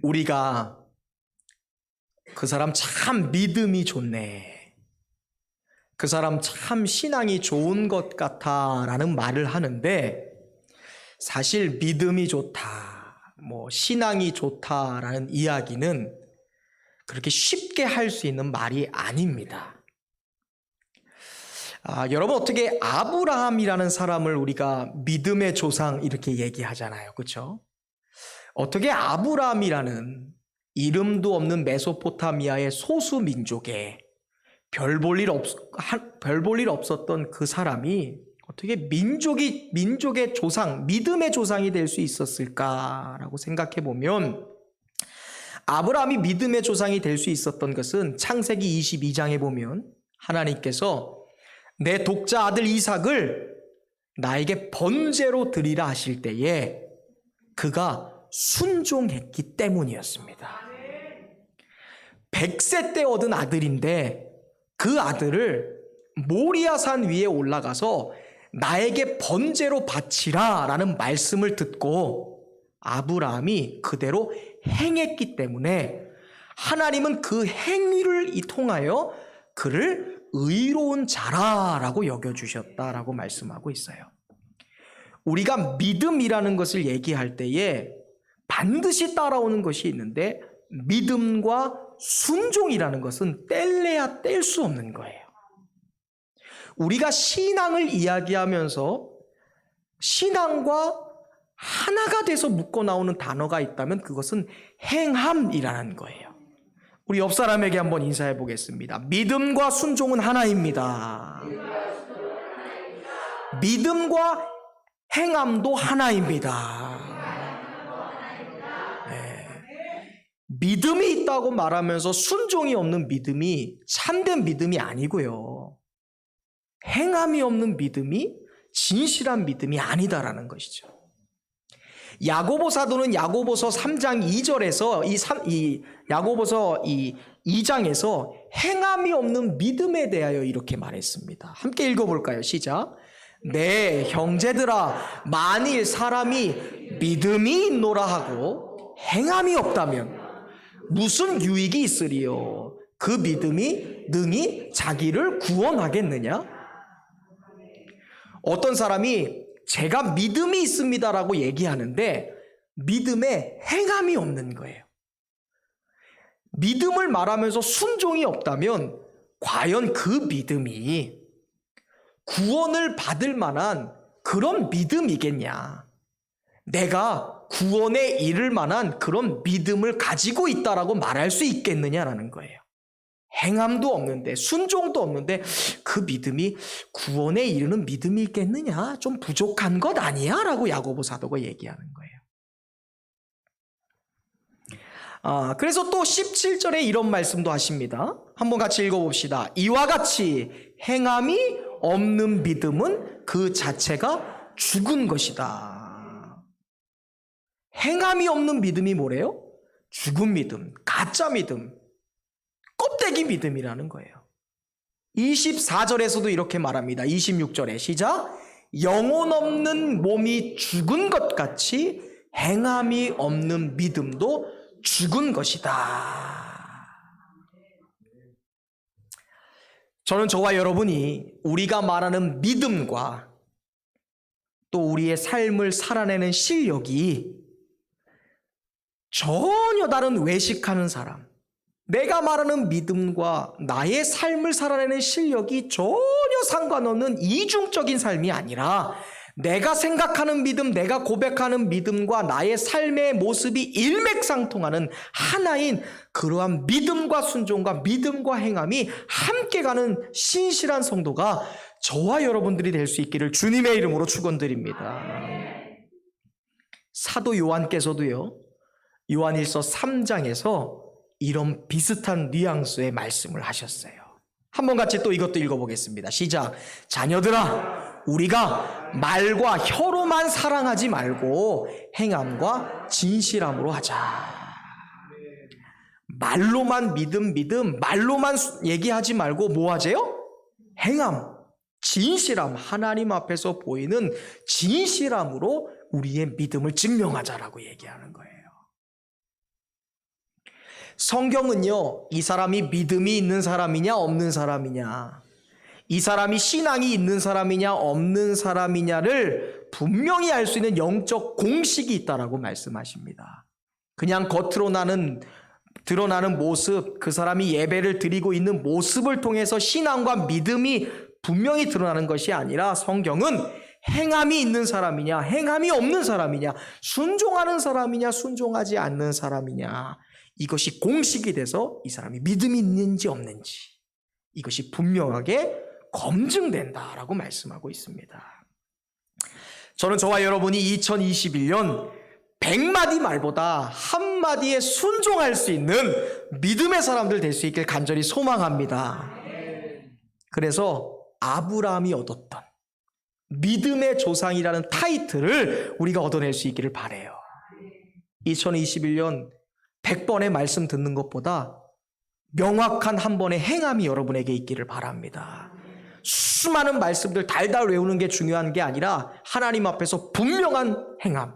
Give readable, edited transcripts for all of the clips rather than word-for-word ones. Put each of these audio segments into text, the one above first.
우리가 그 사람 참 믿음이 좋네, 그 사람 참 신앙이 좋은 것 같아 라는 말을 하는데, 사실 믿음이 좋다, 신앙이 좋다라는 이야기는 그렇게 쉽게 할 수 있는 말이 아닙니다. 여러분, 어떻게 아브라함이라는 사람을 우리가 믿음의 조상 이렇게 얘기하잖아요, 그렇죠? 어떻게 아브라함이라는 이름도 없는 메소포타미아의 소수 민족에 별 볼 일 없었던 그 사람이 어떻게 민족의 조상, 믿음의 조상이 될 수 있었을까라고 생각해 보면, 아브라함이 믿음의 조상이 될 수 있었던 것은 창세기 22장에 보면 하나님께서 내 독자 아들 이삭을 나에게 번제로 드리라 하실 때에 그가 순종했기 때문이었습니다. 100세 때 얻은 아들인데 그 아들을 모리아산 위에 올라가서 나에게 번제로 바치라 라는 말씀을 듣고 아브라함이 그대로 행했기 때문에 하나님은 그 행위를 통하여 그를 의로운 자라라고 여겨주셨다라고 말씀하고 있어요. 우리가 믿음이라는 것을 얘기할 때에 반드시 따라오는 것이 있는데, 믿음과 순종이라는 것은 뗄래야 뗄 수 없는 거예요. 우리가 신앙을 이야기하면서 신앙과 하나가 돼서 묶어 나오는 단어가 있다면 그것은 행함이라는 거예요. 우리 옆 사람에게 한번 인사해 보겠습니다. 믿음과 순종은 하나입니다. 믿음과 행함도 하나입니다. 네. 믿음이 있다고 말하면서 순종이 없는 믿음이 참된 믿음이 아니고요, 행함이 없는 믿음이 진실한 믿음이 아니다라는 것이죠. 야고보 사도는 야고보서 3장 2절에서 이 야고보서 2장에서 행함이 없는 믿음에 대하여 이렇게 말했습니다. 함께 읽어볼까요? 시작. 네, 형제들아, 만일 사람이 믿음이 있노라 하고 행함이 없다면 무슨 유익이 있으리요? 그 믿음이 능히 자기를 구원하겠느냐? 어떤 사람이 제가 믿음이 있습니다라고 얘기하는데 믿음에 행함이 없는 거예요. 믿음을 말하면서 순종이 없다면 과연 그 믿음이 구원을 받을 만한 그런 믿음이겠냐? 내가 구원에 이를 만한 그런 믿음을 가지고 있다라고 말할 수 있겠느냐라는 거예요. 행함도 없는데, 순종도 없는데 그 믿음이 구원에 이르는 믿음이 있겠느냐? 좀 부족한 것 아니야? 라고 야고보 사도가 얘기하는 거예요. 그래서 또 17절에 이런 말씀도 하십니다. 한번 같이 읽어봅시다. 이와 같이 행함이 없는 믿음은 그 자체가 죽은 것이다. 행함이 없는 믿음이 뭐래요? 죽은 믿음, 가짜 믿음, 껍데기 믿음이라는 거예요. 24절에서도 이렇게 말합니다. 26절에 시작. 영혼 없는 몸이 죽은 것 같이 행함이 없는 믿음도 죽은 것이다. 저는 저와 여러분이 우리가 말하는 믿음과 또 우리의 삶을 살아내는 실력이 전혀 다른 외식하는 사람, 내가 말하는 믿음과 나의 삶을 살아내는 실력이 전혀 상관없는 이중적인 삶이 아니라 내가 생각하는 믿음, 내가 고백하는 믿음과 나의 삶의 모습이 일맥상통하는 하나인 그러한 믿음과 순종과 믿음과 행함이 함께 가는 신실한 성도가 저와 여러분들이 될 수 있기를 주님의 이름으로 축원드립니다. 사도 요한께서도요, 요한일서 3장에서 이런 비슷한 뉘앙스의 말씀을 하셨어요. 한번 같이 또 이것도 읽어보겠습니다. 시작. 자녀들아, 우리가 말과 혀로만 사랑하지 말고 행함과 진실함으로 하자. 말로만 믿음, 말로만 얘기하지 말고 뭐 하재요? 행함, 진실함, 하나님 앞에서 보이는 진실함으로 우리의 믿음을 증명하자라고 얘기하는 거예요. 성경은요, 이 사람이 믿음이 있는 사람이냐 없는 사람이냐, 이 사람이 신앙이 있는 사람이냐 없는 사람이냐를 분명히 알 수 있는 영적 공식이 있다라고 말씀하십니다. 그냥 겉으로 드러나는 모습, 그 사람이 예배를 드리고 있는 모습을 통해서 신앙과 믿음이 분명히 드러나는 것이 아니라, 성경은 행함이 있는 사람이냐 행함이 없는 사람이냐, 순종하는 사람이냐 순종하지 않는 사람이냐, 이것이 공식이 돼서 이 사람이 믿음이 있는지 없는지, 이것이 분명하게 검증된다라고 말씀하고 있습니다. 저는 저와 여러분이 2021년 100마디 말보다 한마디에 순종할 수 있는 믿음의 사람들 될 수 있길 간절히 소망합니다. 그래서 아브라함이 얻었던 믿음의 조상이라는 타이틀을 우리가 얻어낼 수 있기를 바라요. 2021년 100번의 말씀 듣는 것보다 명확한 한 번의 행함이 여러분에게 있기를 바랍니다. 수많은 말씀들 달달 외우는 게 중요한 게 아니라 하나님 앞에서 분명한 행함,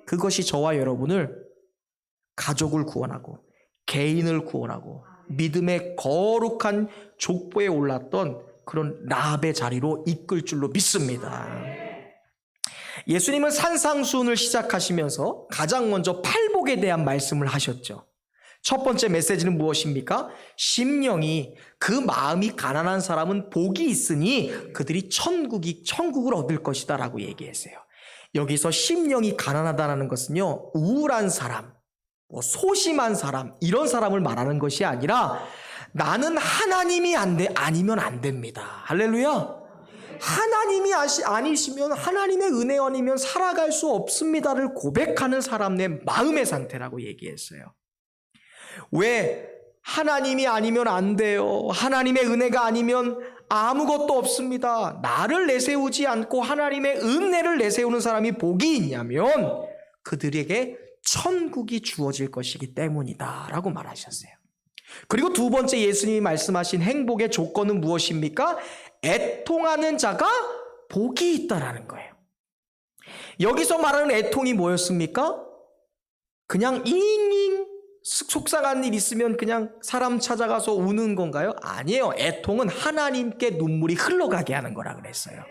그것이 저와 여러분을, 가족을 구원하고 개인을 구원하고 믿음의 거룩한 족보에 올랐던 그런 라합의 자리로 이끌 줄로 믿습니다. 예수님은 산상수훈을 시작하시면서 가장 먼저 팔복에 대한 말씀을 하셨죠. 첫 번째 메시지는 무엇입니까? 심령이, 그 마음이 가난한 사람은 복이 있으니 그들이 천국을 얻을 것이다 라고 얘기했어요. 여기서 심령이 가난하다는 것은요, 우울한 사람, 소심한 사람, 이런 사람을 말하는 것이 아니라, 나는 하나님이 아니면 안 됩니다. 할렐루야. 하나님이 아니시면, 하나님의 은혜 아니면 살아갈 수 없습니다를 고백하는 사람의 마음의 상태라고 얘기했어요. 왜? 하나님이 아니면 안 돼요. 하나님의 은혜가 아니면 아무것도 없습니다. 나를 내세우지 않고 하나님의 은혜를 내세우는 사람이 복이 있냐면 그들에게 천국이 주어질 것이기 때문이다 라고 말하셨어요. 그리고 두 번째 예수님이 말씀하신 행복의 조건은 무엇입니까? 애통하는 자가 복이 있다라는 거예요. 여기서 말하는 애통이 뭐였습니까? 그냥 잉잉 속상한 일 있으면 그냥 사람 찾아가서 우는 건가요? 아니에요. 애통은 하나님께 눈물이 흘러가게 하는 거라 그랬어요.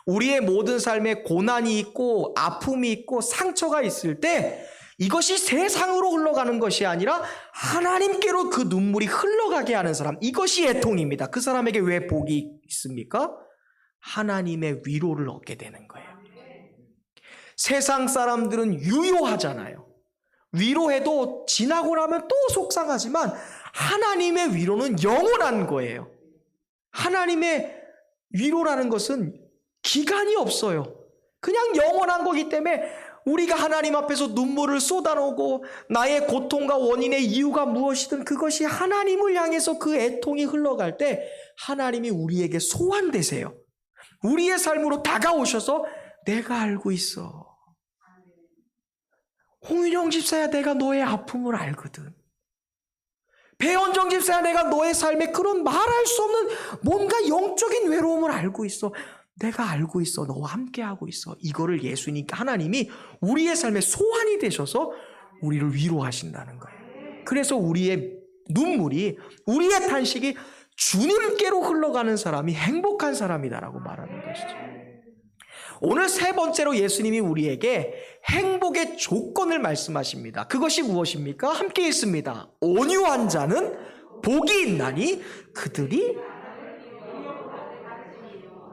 우리의 모든 삶에 고난이 있고 아픔이 있고 상처가 있을 때 이것이 세상으로 흘러가는 것이 아니라 하나님께로 그 눈물이 흘러가게 하는 사람, 이것이 애통입니다. 그 사람에게 왜 복이 있습니까? 하나님의 위로를 얻게 되는 거예요. 세상 사람들은 유효하잖아요. 위로해도 지나고 나면 또 속상하지만 하나님의 위로는 영원한 거예요. 하나님의 위로라는 것은 기간이 없어요. 그냥 영원한 거기 때문에 우리가 하나님 앞에서 눈물을 쏟아놓고 나의 고통과 원인의 이유가 무엇이든 그것이 하나님을 향해서 그 애통이 흘러갈 때 하나님이 우리에게 소환되세요. 우리의 삶으로 다가오셔서 내가 알고 있어. 홍윤영 집사야, 내가 너의 아픔을 알거든. 배원정 집사야, 내가 너의 삶에 그런 말할 수 없는 뭔가 영적인 외로움을 알고 있어. 내가 알고 있어. 너와 함께하고 있어. 이거를 하나님이 우리의 삶에 소환이 되셔서 우리를 위로하신다는 거예요. 그래서 우리의 눈물이, 우리의 탄식이 주님께로 흘러가는 사람이 행복한 사람이다라고 말하는 것이죠. 오늘 세 번째로 예수님이 우리에게 행복의 조건을 말씀하십니다. 그것이 무엇입니까? 함께 읽습니다. 온유한 자는 복이 있나니 그들이,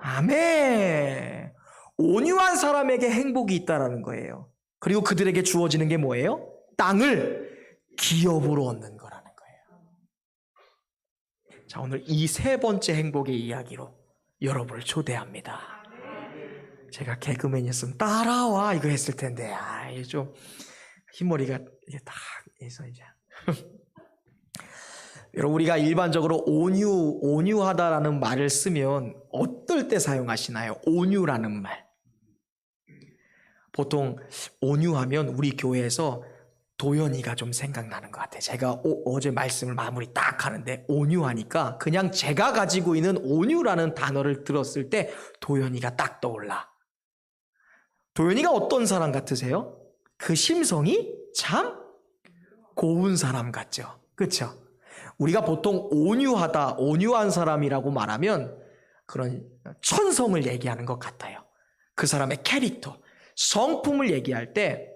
아멘. 온유한 사람에게 행복이 있다라는 거예요. 그리고 그들에게 주어지는 게 뭐예요? 땅을 기업으로 얻는 거라는 거예요. 자, 오늘 이 세 번째 행복의 이야기로 여러분을 초대합니다. 제가 개그맨이었으면 따라와 이거 했을 텐데, 이게 좀 흰머리가 이제 딱 해서 이제 여러분, 우리가 일반적으로 온유하다라는 말을 쓰면 어떨 때 사용하시나요? 온유라는 말. 보통 온유하면 우리 교회에서 도연이가 좀 생각나는 것 같아요. 제가 어제 말씀을 마무리 딱 하는데 온유하니까 그냥 제가 가지고 있는 온유라는 단어를 들었을 때 도연이가 딱 떠올라. 도연이가 어떤 사람 같으세요? 그 심성이 참 고운 사람 같죠. 그렇죠? 우리가 보통 온유하다, 온유한 사람이라고 말하면 그런 천성을 얘기하는 것 같아요. 그 사람의 캐릭터, 성품을 얘기할 때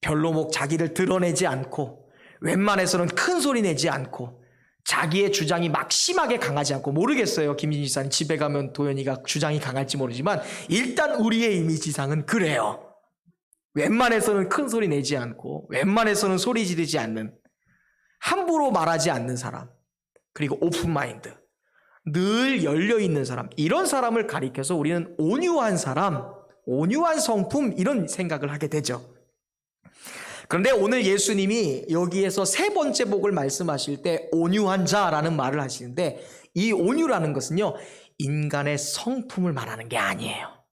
별로 자기를 드러내지 않고 웬만해서는 큰 소리 내지 않고 자기의 주장이 막 심하게 강하지 않고, 모르겠어요. 김진희 지사님 집에 가면 도현이가 주장이 강할지 모르지만 일단 우리의 이미지상은 그래요. 웬만해서는 큰 소리 내지 않고 웬만해서는 소리 지르지 않는, 함부로 말하지 않는 사람, 그리고 오픈마인드, 늘 열려있는 사람, 이런 사람을 가리켜서 우리는 온유한 사람, 온유한 성품, 이런 생각을 하게 되죠. 그런데 오늘 예수님이 여기에서 세 번째 복을 말씀하실 때 온유한 자라는 말을 하시는데, 이 온유라는 것은요, 인간의 성품을 말하는 게 아니에요.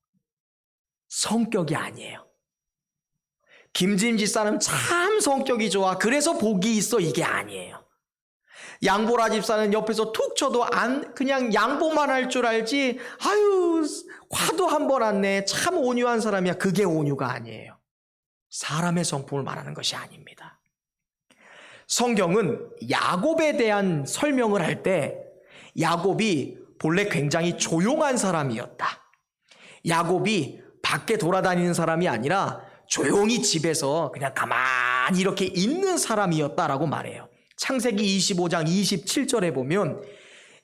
성격이 아니에요. 김진 집사는 참 성격이 좋아, 그래서 복이 있어, 이게 아니에요. 양보라 집사는 옆에서 툭 쳐도 그냥 양보만 할 줄 알지, 아유 화도 한 번 안 내, 참 온유한 사람이야, 그게 온유가 아니에요. 사람의 성품을 말하는 것이 아닙니다. 성경은 야곱에 대한 설명을 할 때 야곱이 본래 굉장히 조용한 사람이었다, 야곱이 밖에 돌아다니는 사람이 아니라 조용히 집에서 그냥 가만히 이렇게 있는 사람이었다라고 말해요. 창세기 25장 27절에 보면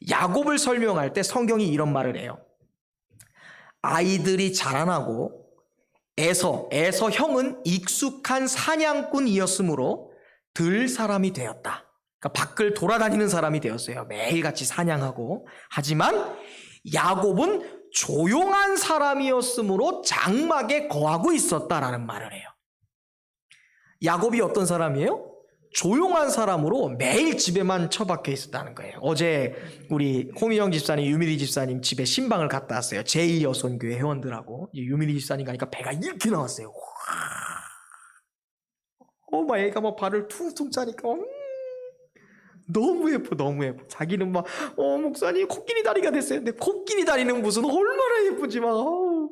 야곱을 설명할 때 성경이 이런 말을 해요. 아이들이 자라나고 에서 형은 익숙한 사냥꾼이었으므로 들 사람이 되었다. 그러니까 밖을 돌아다니는 사람이 되었어요. 매일같이 사냥하고. 하지만 야곱은 조용한 사람이었으므로 장막에 거하고 있었다라는 말을 해요. 야곱이 어떤 사람이에요? 조용한 사람으로 매일 집에만 처박혀 있었다는 거예요. 어제 우리 홍민영 집사님, 유미리 집사님 집에 신방을 갔다 왔어요. 제2여손교회 회원들하고. 유미리 집사님 가니까 배가 이렇게 나왔어요. 애가 막 발을 퉁퉁 짜니까 너무 예뻐, 너무 예뻐. 자기는 막 목사님 코끼리 다리가 됐어요. 근데 코끼리 다리는 무슨, 얼마나 예쁘지, 막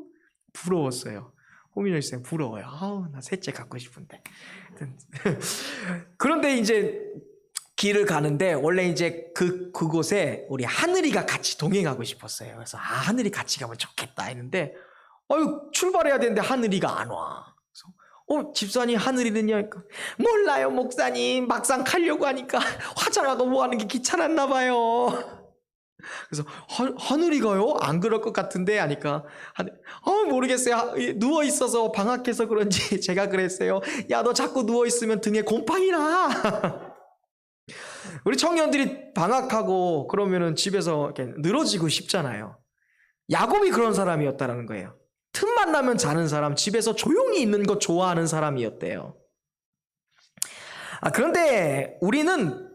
부러웠어요. 호민영 씨는 부러워요. 나 셋째 갖고 싶은데. 그런데 이제 길을 가는데 원래 이제 그곳에 우리 하늘이가 같이 동행하고 싶었어요. 그래서 하늘이 같이 가면 좋겠다 했는데 출발해야 되는데 하늘이가 안 와. 그래서 집사님 하늘이는요? 몰라요 목사님, 막상 가려고 하니까 화장하고 뭐 하는 게 귀찮았나 봐요. 그래서 하늘이가요? 안 그럴 것 같은데 하니까 모르겠어요. 누워있어서 방학해서 그런지 제가 그랬어요. 야, 너 자꾸 누워있으면 등에 곰팡이 나. 우리 청년들이 방학하고 그러면은 집에서 이렇게 늘어지고 싶잖아요. 야곱이 그런 사람이었다라는 거예요. 틈만 나면 자는 사람, 집에서 조용히 있는 거 좋아하는 사람이었대요. 그런데 우리는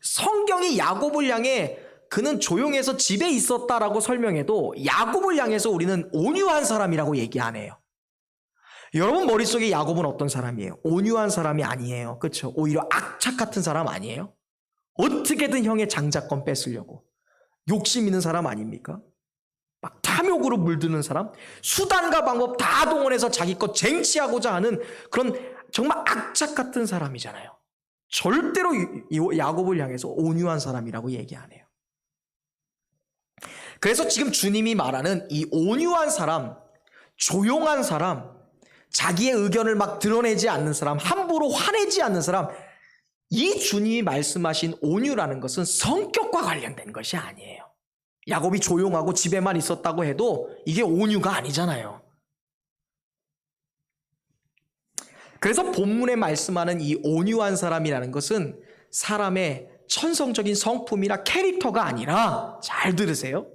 성경이 야곱을 향해 그는 조용해서 집에 있었다라고 설명해도 야곱을 향해서 우리는 온유한 사람이라고 얘기 안 해요. 여러분 머릿속에 야곱은 어떤 사람이에요? 온유한 사람이 아니에요. 그렇죠? 오히려 악착 같은 사람 아니에요? 어떻게든 형의 장자권 뺏으려고 욕심 있는 사람 아닙니까? 막 탐욕으로 물드는 사람, 수단과 방법 다 동원해서 자기 것 쟁취하고자 하는 그런 정말 악착 같은 사람이잖아요. 절대로 야곱을 향해서 온유한 사람이라고 얘기 안 해요. 그래서 지금 주님이 말하는 이 온유한 사람, 조용한 사람, 자기의 의견을 막 드러내지 않는 사람, 함부로 화내지 않는 사람, 이 주님이 말씀하신 온유라는 것은 성격과 관련된 것이 아니에요. 야곱이 조용하고 집에만 있었다고 해도 이게 온유가 아니잖아요. 그래서 본문에 말씀하는 이 온유한 사람이라는 것은 사람의 천성적인 성품이나 캐릭터가 아니라, 잘 들으세요,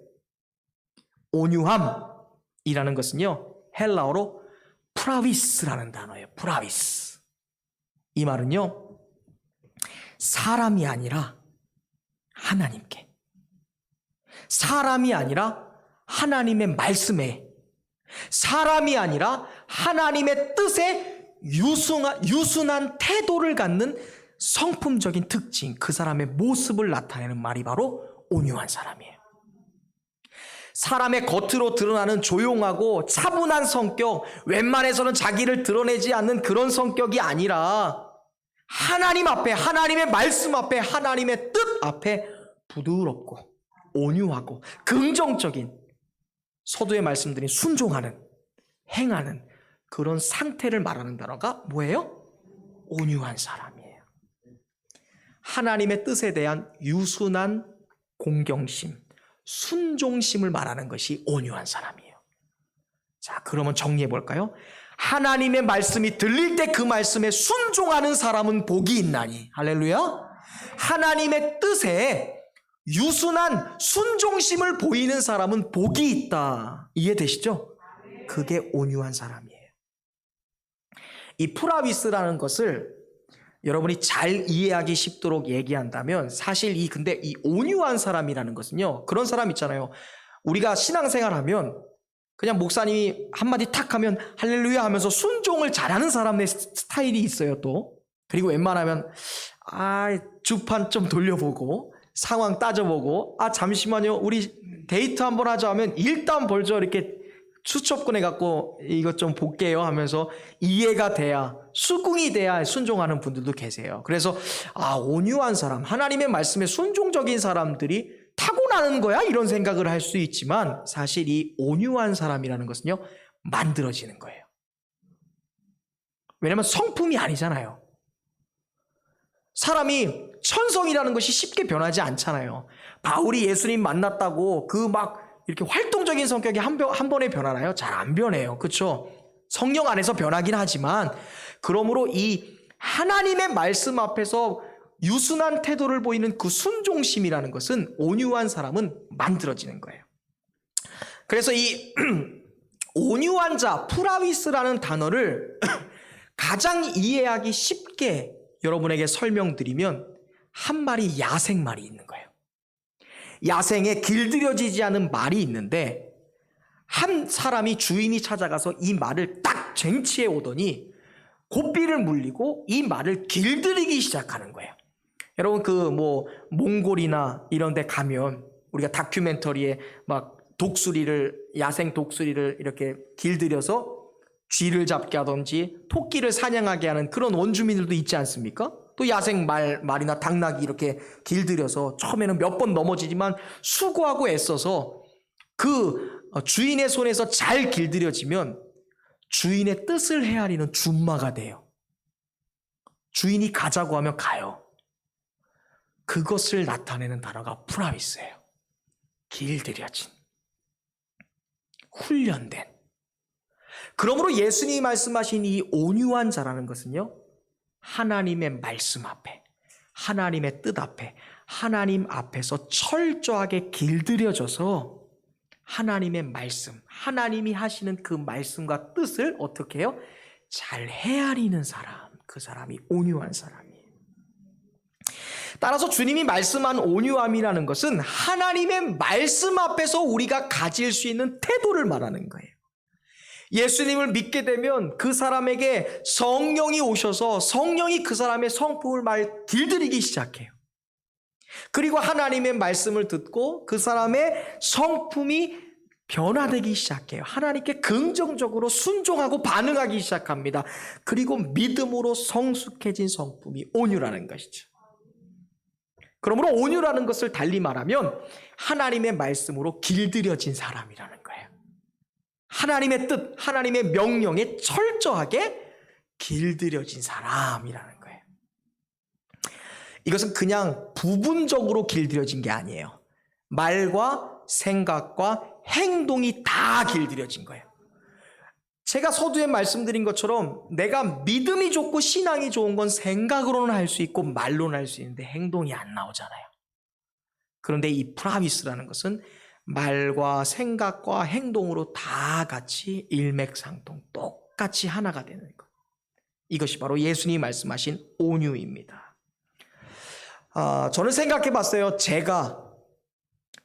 온유함이라는 것은요, 헬라어로 프라비스라는 단어예요. 프라비스. 이 말은요, 사람이 아니라 하나님께, 사람이 아니라 하나님의 말씀에, 사람이 아니라 하나님의 뜻에 유순한 태도를 갖는 성품적인 특징, 그 사람의 모습을 나타내는 말이 바로 온유한 사람이에요. 사람의 겉으로 드러나는 조용하고 차분한 성격, 웬만해서는 자기를 드러내지 않는 그런 성격이 아니라 하나님 앞에, 하나님의 말씀 앞에, 하나님의 뜻 앞에 부드럽고 온유하고 긍정적인, 서두에 말씀드린 순종하는, 행하는 그런 상태를 말하는 단어가 뭐예요? 온유한 사람이에요. 하나님의 뜻에 대한 유순한 공경심, 순종심을 말하는 것이 온유한 사람이에요. 자, 그러면 정리해 볼까요? 하나님의 말씀이 들릴 때 그 말씀에 순종하는 사람은 복이 있나니. 할렐루야. 하나님의 뜻에 유순한 순종심을 보이는 사람은 복이 있다. 이해되시죠? 그게 온유한 사람이에요. 이 프라비스라는 것을 여러분이 잘 이해하기 쉽도록 얘기한다면, 사실 근데 이 온유한 사람이라는 것은요, 그런 사람 있잖아요. 우리가 신앙생활하면 그냥 목사님이 한마디 탁 하면 할렐루야 하면서 순종을 잘하는 사람의 스타일이 있어요, 또. 그리고 웬만하면 주판 좀 돌려보고 상황 따져보고, 잠시만요, 우리 데이트 한번 하자 하면 일단 벌써 이렇게 수첩권해갖고 이것 좀 볼게요 하면서 이해가 돼야, 수긍이 돼야 순종하는 분들도 계세요. 그래서 온유한 사람, 하나님의 말씀에 순종적인 사람들이 타고나는 거야 이런 생각을 할 수 있지만, 사실 이 온유한 사람이라는 것은요, 만들어지는 거예요. 왜냐하면 성품이 아니잖아요. 사람이 천성이라는 것이 쉽게 변하지 않잖아요. 바울이 예수님 만났다고 이렇게 활동적인 성격이 한 번에 변하나요? 잘 안 변해요. 그렇죠? 성령 안에서 변하긴 하지만, 그러므로 이 하나님의 말씀 앞에서 유순한 태도를 보이는 그 순종심이라는 것은 온유한 사람은 만들어지는 거예요. 그래서 이 온유한 자, 프라위스라는 단어를 가장 이해하기 쉽게 여러분에게 설명드리면 한 마리 야생말이 있는 거예요. 야생에 길들여지지 않은 말이 있는데, 한 사람이 주인이 찾아가서 이 말을 딱 쟁취해 오더니 고삐를 물리고 이 말을 길들이기 시작하는 거예요. 여러분 몽골이나 이런 데 가면 우리가 다큐멘터리에 야생 독수리를 이렇게 길들여서 쥐를 잡게 하든지 토끼를 사냥하게 하는 그런 원주민들도 있지 않습니까? 또 야생 말이나 당나귀 이렇게 길들여서 처음에는 몇 번 넘어지지만 수고하고 애써서 그 주인의 손에서 잘 길들여지면 주인의 뜻을 헤아리는 준마가 돼요. 주인이 가자고 하면 가요. 그것을 나타내는 단어가 프라비스예요. 길들여진, 훈련된. 그러므로 예수님이 말씀하신 이 온유한 자라는 것은요, 하나님의 말씀 앞에, 하나님의 뜻 앞에, 하나님 앞에서 철저하게 길들여져서 하나님의 말씀, 하나님이 하시는 그 말씀과 뜻을 어떻게 해요? 잘 헤아리는 사람, 그 사람이 온유한 사람이에요. 따라서 주님이 말씀한 온유함이라는 것은 하나님의 말씀 앞에서 우리가 가질 수 있는 태도를 말하는 거예요. 예수님을 믿게 되면 그 사람에게 성령이 오셔서 성령이 그 사람의 성품을 길들이기 시작해요. 그리고 하나님의 말씀을 듣고 그 사람의 성품이 변화되기 시작해요. 하나님께 긍정적으로 순종하고 반응하기 시작합니다. 그리고 믿음으로 성숙해진 성품이 온유라는 것이죠. 그러므로 온유라는 것을 달리 말하면 하나님의 말씀으로 길들여진 사람이라는 거예요. 하나님의 뜻, 하나님의 명령에 철저하게 길들여진 사람이라는 거예요. 이것은 그냥 부분적으로 길들여진 게 아니에요. 말과 생각과 행동이 다 길들여진 거예요. 제가 서두에 말씀드린 것처럼 내가 믿음이 좋고 신앙이 좋은 건 생각으로는 할 수 있고 말로는 할 수 있는데 행동이 안 나오잖아요. 그런데 이 프라미스라는 것은 말과 생각과 행동으로 다 같이 일맥상통 똑같이 하나가 되는 것. 이것이 바로 예수님이 말씀하신 온유입니다. 저는 생각해 봤어요. 제가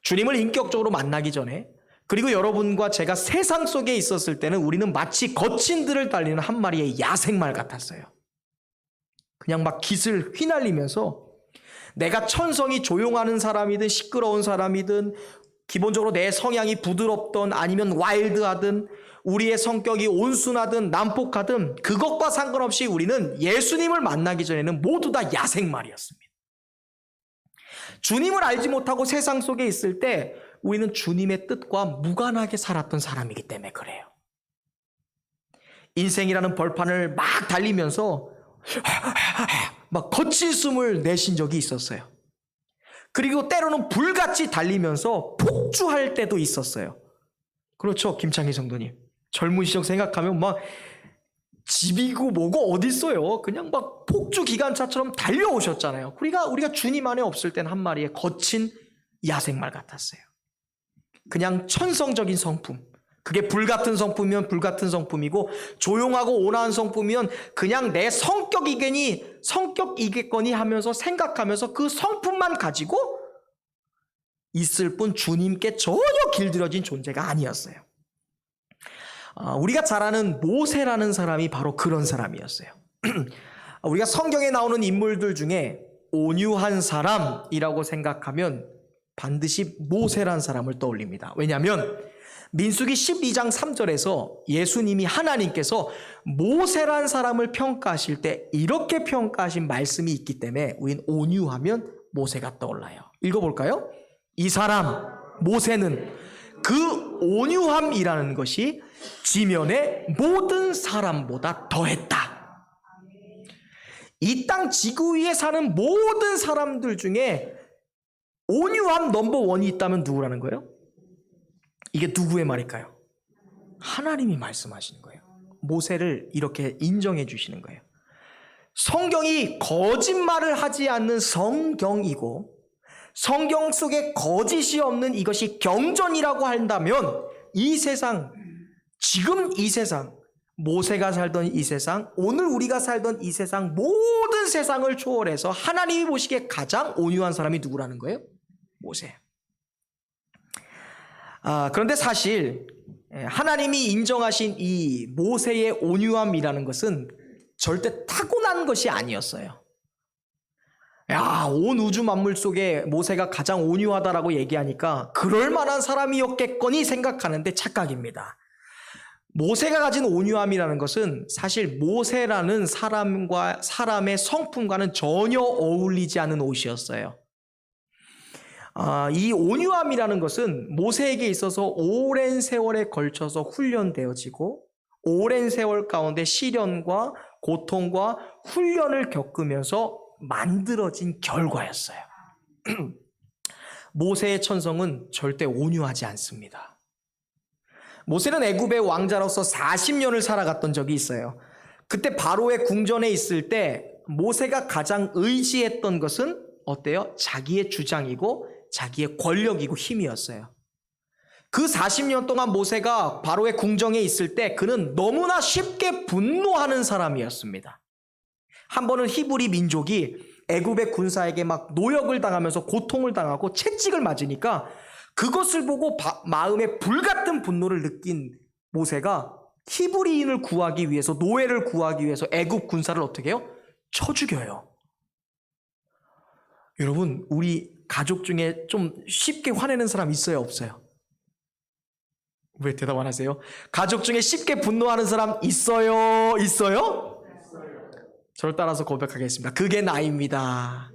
주님을 인격적으로 만나기 전에, 그리고 여러분과 제가 세상 속에 있었을 때는 우리는 마치 거친 들을 달리는 한 마리의 야생말 같았어요. 그냥 막 깃을 휘날리면서 내가 천성이 조용하는 사람이든 시끄러운 사람이든 기본적으로 내 성향이 부드럽던 아니면 와일드하든 우리의 성격이 온순하든 난폭하든 그것과 상관없이 우리는 예수님을 만나기 전에는 모두 다 야생말이었습니다. 주님을 알지 못하고 세상 속에 있을 때 우리는 주님의 뜻과 무관하게 살았던 사람이기 때문에 그래요. 인생이라는 벌판을 막 달리면서 막 거친 숨을 내신 적이 있었어요. 그리고 때로는 불같이 달리면서 폭주할 때도 있었어요. 그렇죠, 김창희 성도님. 젊은 시절 생각하면 막 집이고 뭐고 어디 있어요. 그냥 막 폭주 기관차처럼 달려오셨잖아요. 우리가 주님 안에 없을 땐 한 마리의 거친 야생말 같았어요. 그냥 천성적인 성품. 그게 불같은 성품이면 불같은 성품이고, 조용하고 온화한 성품이면 그냥 내 성격이겠거니 하면서 생각하면서 그 성품만 가지고 있을 뿐 주님께 전혀 길들여진 존재가 아니었어요. 우리가 잘 아는 모세라는 사람이 바로 그런 사람이었어요. 우리가 성경에 나오는 인물들 중에 온유한 사람이라고 생각하면 반드시 모세라는 사람을 떠올립니다. 왜냐하면 민수기 12장 3절에서 예수님이 하나님께서 모세란 사람을 평가하실 때 이렇게 평가하신 말씀이 있기 때문에 우린 온유하면 모세가 떠올라요. 읽어볼까요? 이 사람 모세는 그 온유함이라는 것이 지면의 모든 사람보다 더했다. 이 땅 지구 위에 사는 모든 사람들 중에 온유함 넘버원이 있다면 누구라는 거예요? 이게 누구의 말일까요? 하나님이 말씀하시는 거예요. 모세를 이렇게 인정해 주시는 거예요. 성경이 거짓말을 하지 않는 성경이고 성경 속에 거짓이 없는 이것이 경전이라고 한다면 이 세상, 지금 이 세상, 모세가 살던 이 세상, 오늘 우리가 살던 이 세상, 모든 세상을 초월해서 하나님이 보시기에 가장 온유한 사람이 누구라는 거예요? 모세. 그런데 사실 하나님이 인정하신 이 모세의 온유함이라는 것은 절대 타고난 것이 아니었어요. 온 우주 만물 속에 모세가 가장 온유하다라고 얘기하니까 그럴 만한 사람이었겠거니 생각하는데 착각입니다. 모세가 가진 온유함이라는 것은 사실 모세라는 사람의 성품과는 전혀 어울리지 않은 옷이었어요. 이 온유함이라는 것은 모세에게 있어서 오랜 세월에 걸쳐서 훈련되어지고 오랜 세월 가운데 시련과 고통과 훈련을 겪으면서 만들어진 결과였어요. 모세의 천성은 절대 온유하지 않습니다. 모세는 애굽의 왕자로서 40년을 살아갔던 적이 있어요. 그때 바로의 궁전에 있을 때 모세가 가장 의지했던 것은 어때요? 자기의 주장이고 자기의 권력이고 힘이었어요. 그 40년 동안 모세가 바로의 궁정에 있을 때 그는 너무나 쉽게 분노하는 사람이었습니다. 한 번은 히브리 민족이 애굽의 군사에게 막 노역을 당하면서 고통을 당하고 채찍을 맞으니까 그것을 보고 마음에 불같은 분노를 느낀 모세가 히브리인을 구하기 위해서, 노예를 구하기 위해서 애굽 군사를 어떻게 해요? 쳐 죽여요. 여러분, 우리 가족 중에 좀 쉽게 화내는 사람 있어요, 없어요? 왜 대답 안 하세요? 가족 중에 쉽게 분노하는 사람 있어요? 있어요? 저를 따라서 고백하겠습니다. 그게 나입니다.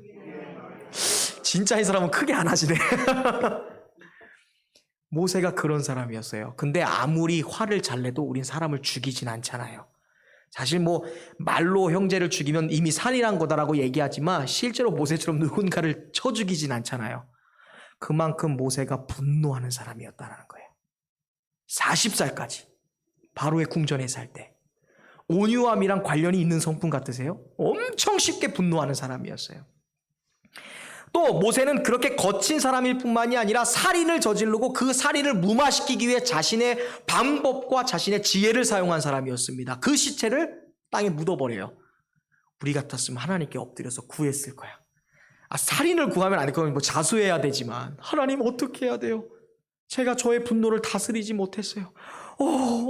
진짜 이 사람은 크게 안 하시네. 모세가 그런 사람이었어요. 근데 아무리 화를 잘 내도 우린 사람을 죽이진 않잖아요. 사실 말로 형제를 죽이면 이미 살인한 거다라고 얘기하지만 실제로 모세처럼 누군가를 쳐 죽이진 않잖아요. 그만큼 모세가 분노하는 사람이었다는 거예요. 40살까지 바로의 궁전에 살 때 온유함이랑 관련이 있는 성품 같으세요? 엄청 쉽게 분노하는 사람이었어요. 또 모세는 그렇게 거친 사람일 뿐만이 아니라 살인을 저지르고 그 살인을 무마시키기 위해 자신의 방법과 자신의 지혜를 사용한 사람이었습니다. 그 시체를 땅에 묻어버려요. 우리 같았으면 하나님께 엎드려서 구했을 거야. 살인을 구하면 안 될 거면 자수해야 되지만 하나님 어떻게 해야 돼요? 제가 저의 분노를 다스리지 못했어요.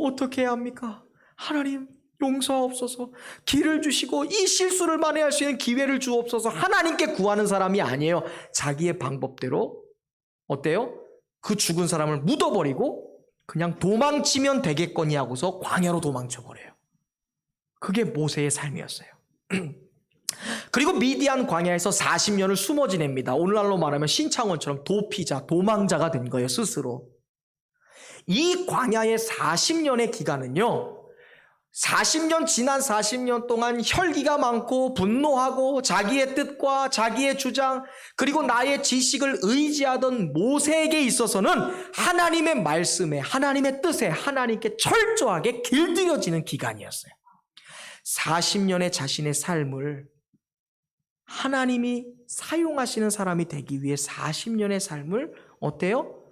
어떻게 해야 합니까? 하나님 용서하옵소서. 길을 주시고 이 실수를 만회할 수 있는 기회를 주옵소서. 하나님께 구하는 사람이 아니에요. 자기의 방법대로 어때요? 그 죽은 사람을 묻어버리고 그냥 도망치면 되겠거니 하고서 광야로 도망쳐버려요. 그게 모세의 삶이었어요. 그리고 미디안 광야에서 40년을 숨어 지냅니다. 오늘날로 말하면 신창원처럼 도피자, 도망자가 된 거예요, 스스로. 이 광야의 40년의 기간은요, 40년 지난 40년 동안 혈기가 많고 분노하고 자기의 뜻과 자기의 주장 그리고 나의 지식을 의지하던 모세에게 있어서는 하나님의 말씀에 하나님의 뜻에 하나님께 철저하게 길들여지는 기간이었어요. 40년의 자신의 삶을 하나님이 사용하시는 사람이 되기 위해 40년의 삶을 어때요?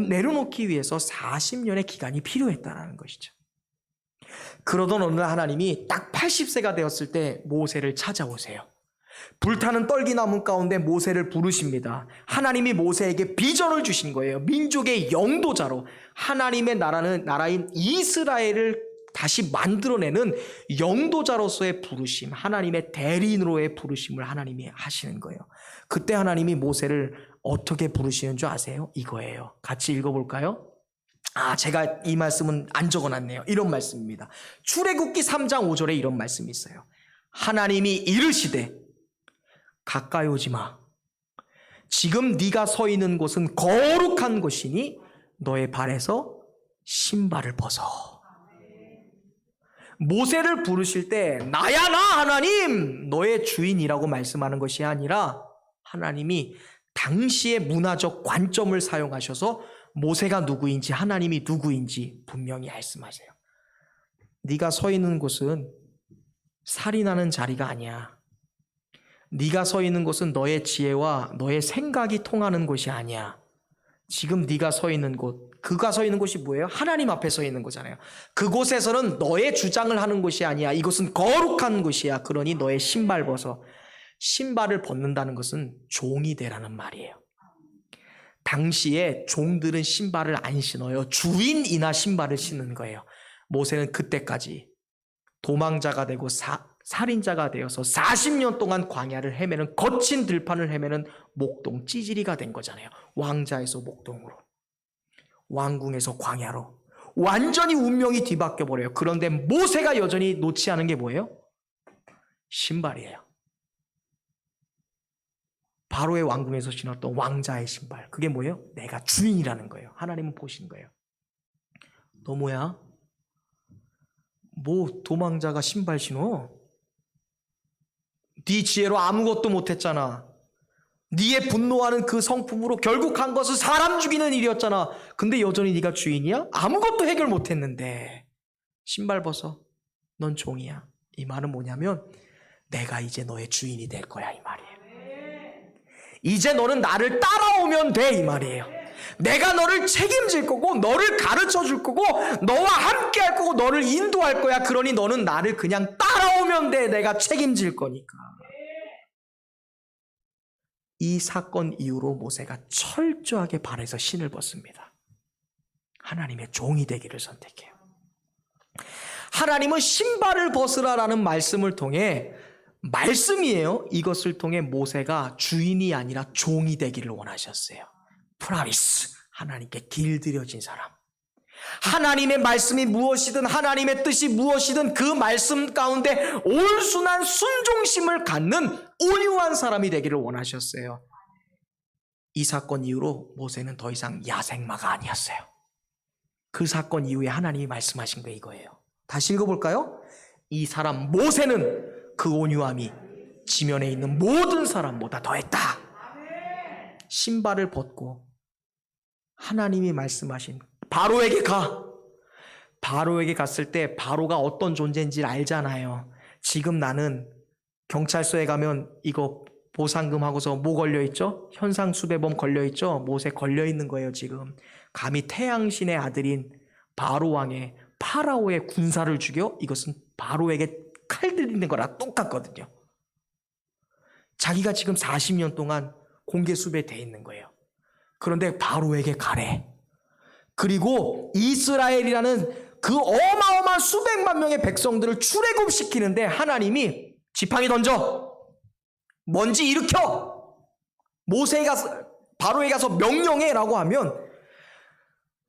내려놓기 위해서 40년의 기간이 필요했다는 것이죠. 그러던 어느 날 하나님이 딱 80세가 되었을 때 모세를 찾아오세요. 불타는 떨기나무 가운데 모세를 부르십니다. 하나님이 모세에게 비전을 주신 거예요. 민족의 영도자로 하나님의 나라인 이스라엘을 다시 만들어내는 영도자로서의 부르심, 하나님의 대리인으로의 부르심을 하나님이 하시는 거예요. 그때 하나님이 모세를 어떻게 부르시는 줄 아세요? 이거예요. 같이 읽어볼까요? 제가 이 말씀은 안 적어놨네요. 이런 말씀입니다. 출애굽기 3장 5절에 이런 말씀이 있어요. 하나님이 이르시되 가까이 오지 마. 지금 네가 서 있는 곳은 거룩한 곳이니 너의 발에서 신발을 벗어. 모세를 부르실 때 나야 나 하나님 너의 주인이라고 말씀하는 것이 아니라 하나님이 당시의 문화적 관점을 사용하셔서 모세가 누구인지 하나님이 누구인지 분명히 말씀하세요. 네가 서 있는 곳은 살인하는 자리가 아니야. 네가 서 있는 곳은 너의 지혜와 너의 생각이 통하는 곳이 아니야. 지금 네가 서 있는 곳, 그가 서 있는 곳이 뭐예요? 하나님 앞에 서 있는 거잖아요. 그곳에서는 너의 주장을 하는 곳이 아니야. 이곳은 거룩한 곳이야. 그러니 너의 신발 벗어. 신발을 벗는다는 것은 종이 되라는 말이에요. 당시에 종들은 신발을 안 신어요. 주인이나 신발을 신는 거예요. 모세는 그때까지 도망자가 되고 살인자가 되어서 40년 동안 광야를 헤매는 거친 들판을 헤매는 목동 찌질이가 된 거잖아요. 왕자에서 목동으로, 왕궁에서 광야로 완전히 운명이 뒤바뀌어 버려요. 그런데 모세가 여전히 놓지 않은 게 뭐예요? 신발이에요. 바로의 왕궁에서 신었던 왕자의 신발. 그게 뭐예요? 내가 주인이라는 거예요. 하나님은 보시는 거예요. 너 뭐야? 뭐 도망자가 신발 신어? 네 지혜로 아무것도 못했잖아. 네의 분노하는 그 성품으로 결국 한 것은 사람 죽이는 일이었잖아. 근데 여전히 네가 주인이야? 아무것도 해결 못했는데 신발 벗어. 넌 종이야. 이 말은 뭐냐면 내가 이제 너의 주인이 될 거야 이 말이에요. 이제 너는 나를 따라오면 돼 이 말이에요. 내가 너를 책임질 거고 너를 가르쳐 줄 거고 너와 함께 할 거고 너를 인도할 거야. 그러니 너는 나를 그냥 따라오면 돼. 내가 책임질 거니까. 이 사건 이후로 모세가 철저하게 발에서 신을 벗습니다. 하나님의 종이 되기를 선택해요. 하나님은 신발을 벗으라라는 말씀을 통해 말씀이에요. 이것을 통해 모세가 주인이 아니라 종이 되기를 원하셨어요. 프라미스, 하나님께 길들여진 사람. 하나님의 말씀이 무엇이든 하나님의 뜻이 무엇이든 그 말씀 가운데 온순한 순종심을 갖는 온유한 사람이 되기를 원하셨어요. 이 사건 이후로 모세는 더 이상 야생마가 아니었어요. 그 사건 이후에 하나님이 말씀하신 게 이거예요. 다시 읽어볼까요? 이 사람 모세는 그 온유함이 지면에 있는 모든 사람보다 더했다. 신발을 벗고 하나님이 말씀하신 바로에게 가. 바로에게 갔을 때 바로가 어떤 존재인지 알잖아요. 지금 나는 경찰서에 가면 이거 보상금 하고서 뭐 걸려있죠? 현상수배범 걸려있죠? 모세 걸려있는 거예요 지금. 감히 태양신의 아들인 바로왕의 파라오의 군사를 죽여? 이것은 바로에게 칼 들이는 거랑 똑같거든요. 자기가 지금 40년 동안 공개 수배돼 있는 거예요. 그런데 바로에게 가래. 그리고 이스라엘이라는 그 어마어마한 수백만 명의 백성들을 출애굽시키는데 하나님이 지팡이 던져, 먼지 일으켜, 모세에 가서 바로에 가서 명령해라고 하면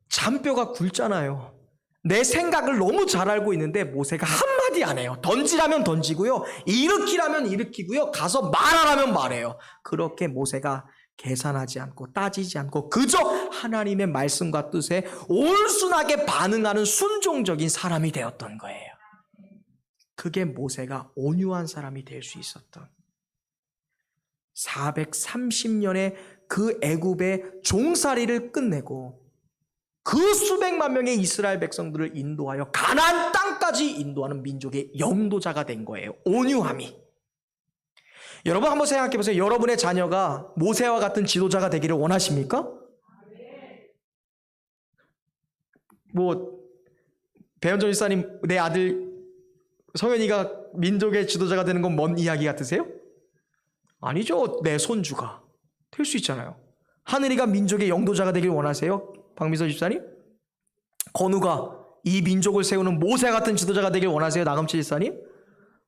잔뼈가 굵잖아요. 내 생각을 너무 잘 알고 있는데 모세가 한마디 안 해요. 던지라면 던지고요. 일으키라면 일으키고요. 가서 말하라면 말해요. 그렇게 모세가 계산하지 않고 따지지 않고 그저 하나님의 말씀과 뜻에 온순하게 반응하는 순종적인 사람이 되었던 거예요. 그게 모세가 온유한 사람이 될 수 있었던 430년의 그 애굽의 종살이를 끝내고 그 수백만 명의 이스라엘 백성들을 인도하여 가나안 땅까지 인도하는 민족의 영도자가 된 거예요. 온유함이. 여러분 한번 생각해 보세요. 여러분의 자녀가 모세와 같은 지도자가 되기를 원하십니까? 배현정 집사님, 내 아들 성현이가 민족의 지도자가 되는 건 먼 이야기 같으세요? 아니죠. 내 손주가 될 수 있잖아요. 하늘이가 민족의 영도자가 되길 원하세요? 박미서 집사님? 건우가 이 민족을 세우는 모세 같은 지도자가 되길 원하세요? 나금치 집사님?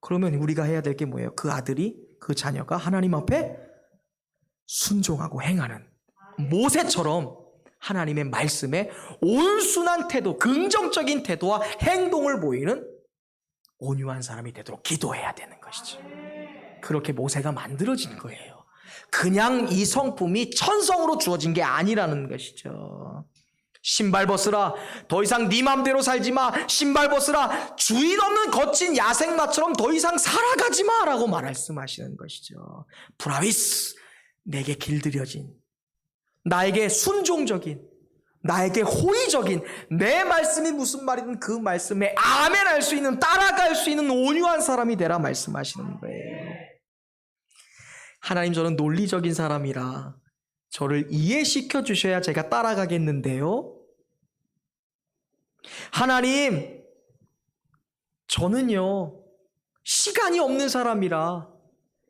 그러면 우리가 해야 될 게 뭐예요? 그 아들이, 그 자녀가 하나님 앞에 순종하고 행하는 모세처럼 하나님의 말씀에 온순한 태도, 긍정적인 태도와 행동을 보이는 온유한 사람이 되도록 기도해야 되는 것이죠. 그렇게 모세가 만들어진 거예요. 그냥 이 성품이 천성으로 주어진 게 아니라는 것이죠. 신발 벗으라. 더 이상 네 맘대로 살지 마. 신발 벗으라. 주인 없는 거친 야생마처럼 더 이상 살아가지 마 라고 말씀하시는 것이죠. 브라비스, 내게 길들여진, 나에게 순종적인, 나에게 호의적인, 내 말씀이 무슨 말이든 그 말씀에 아멘 할 수 있는, 따라갈 수 있는 온유한 사람이 되라 말씀하시는 거예요. 하나님, 저는 논리적인 사람이라 저를 이해시켜 주셔야 제가 따라가겠는데요. 하나님, 저는요 시간이 없는 사람이라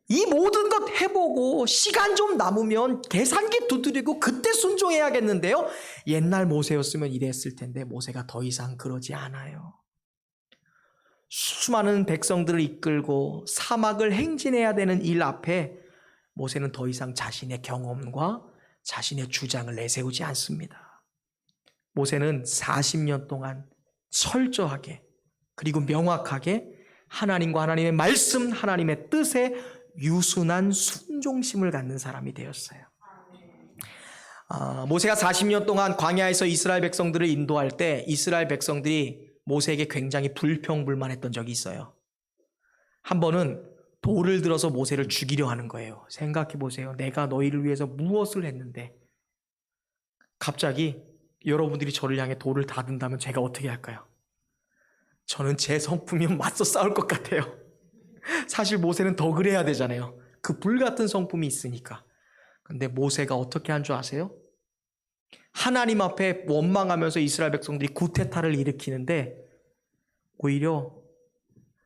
이 모든 것 해보고 시간 좀 남으면 계산기 두드리고 그때 순종해야겠는데요. 옛날 모세였으면 이랬을 텐데 모세가 더 이상 그러지 않아요. 수많은 백성들을 이끌고 사막을 행진해야 되는 일 앞에 모세는 더 이상 자신의 경험과 자신의 주장을 내세우지 않습니다. 모세는 40년 동안 철저하게 그리고 명확하게 하나님과 하나님의 말씀, 하나님의 뜻에 유순한 순종심을 갖는 사람이 되었어요. 모세가 40년 동안 광야에서 이스라엘 백성들을 인도할 때 이스라엘 백성들이 모세에게 굉장히 불평불만했던 적이 있어요. 한 번은 돌을 들어서 모세를 죽이려 하는 거예요. 생각해 보세요. 내가 너희를 위해서 무엇을 했는데 갑자기 여러분들이 저를 향해 돌을 다 든다면 제가 어떻게 할까요? 저는 제 성품이면 맞서 싸울 것 같아요. 사실 모세는 더 그래야 되잖아요. 그 불같은 성품이 있으니까. 근데 모세가 어떻게 한 줄 아세요? 하나님 앞에 원망하면서 이스라엘 백성들이 구테타를 일으키는데 오히려